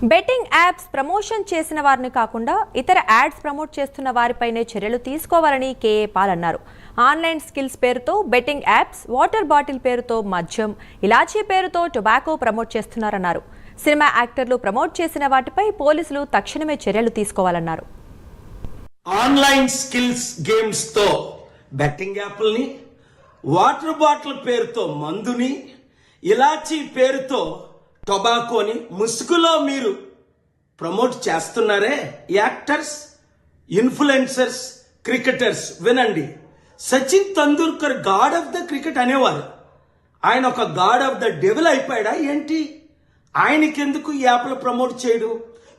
Betting apps promotion చేసిన వారిని కాకుండా ఇతర యాడ్స్ ప్రమోట్ చేస్తున్న వారిపైనే చర్యలు తీసుకోవాలని కేఏ పాల్ అన్నారు. ఆన్లైన్ స్కిల్స్ పేరుతో బెట్టింగ్ యాప్స్, వాటర్ బాటిల్ పేరుతో మద్యం, ఇలాచీ పేరుతో టొబాకో ప్రమోట్ చేస్తున్నారన్నారు. సినిమా యాక్టర్లు ప్రమోట్ చేసిన వాటిపై పోలీసులు తక్షణమే చర్యలు తీసుకోవాలన్నారు. ఆన్లైన్ స్కిల్స్ గేమ్స్ తో బెట్టింగ్ యాప్లని, వాటర్ బాటిల్ పేరుతో మందుని, ఇలాచీ పేరుతో టొబాకోని ముసుగులో మీరు ప్రమోట్ చేస్తున్నారే యాక్టర్స్, ఇన్ఫ్లుయెన్సర్స్, క్రికెటర్స్. వినండి, Sachin Tendulkar God of the cricket అనేవారు. ఆయన ఒక గాడ్ ఆఫ్ ద డెవిల్ అయిపోయాడా ఏంటి? ఆయనకెందుకు ఈ యాప్లు ప్రమోట్ చేయడు?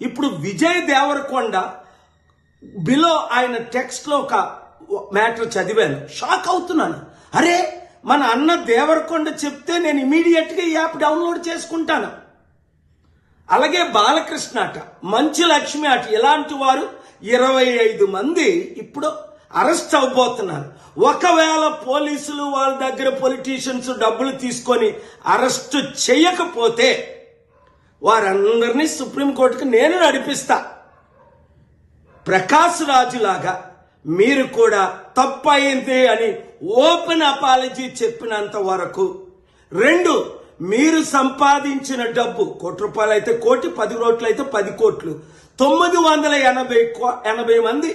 ఇప్పుడు విజయ్ దేవరకొండ బిలో ఆయన టెక్స్ట్ లో ఒక మ్యాటర్ చదివాను, షాక్ అవుతున్నాను. అరే, మన అన్న దేవరకొండ చెప్తే నేను ఇమీడియట్ గా ఈ యాప్ డౌన్లోడ్ చేసుకుంటాను. అలాగే బాలకృష్ణ అట, మంచు లక్ష్మి అట, ఇలాంటి వారు 25 మంది ఇప్పుడు అరెస్ట్ అవబోతున్నారు. ఒకవేళ పోలీసులు వాళ్ళ దగ్గర పొలిటీషియన్స్ డబ్బులు తీసుకొని అరెస్ట్ చేయకపోతే వారందరినీ సుప్రీంకోర్టుకు నేను నడిపిస్తా. ప్రకాష్ రాజు లాగా మీరు కూడా తప్పయింది అని ఓపెన్ అపాలజీ చెప్పినంత వరకు, 2, మీరు సంపాదించిన డబ్బు ₹1 అయితే 1 కోటి, 10 కోట్లు అయితే 10 కోట్లు, 980 మంది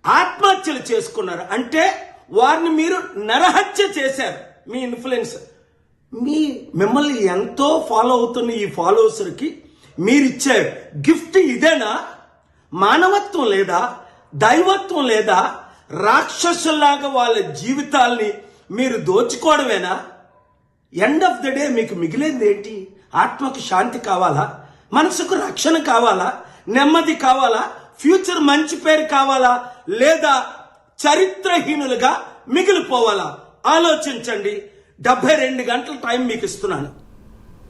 ఆత్మహత్యలు చేసుకున్నారు. అంటే వారిని మీరు నరహత్య చేశారు. మీ ఇన్ఫ్లుయెన్స్, మిమ్మల్ని ఎంతో ఫాలో అవుతున్న ఈ ఫాలోవర్స్కి మీరిచ్చే గిఫ్ట్ ఇదేనా? మానవత్వం లేదా? దైవత్వం లేదా? రాక్షసుల్లాగా వాళ్ళ జీవితాల్ని మీరు దోచుకోవడమేనా? ఎండ్ ఆఫ్ ద డే మీకు మిగిలింది ఏంటి? ఆత్మకు శాంతి కావాలా? మనసుకు రక్షణ కావాలా? నెమ్మది కావాలా? ఫ్యూచర్ మంచి పేరు కావాలా? లేదా చరిత్రహీనులుగా మిగిలిపోవాలా? ఆలోచించండి. 72 గంటల టైం మీకు ఇస్తున్నాను.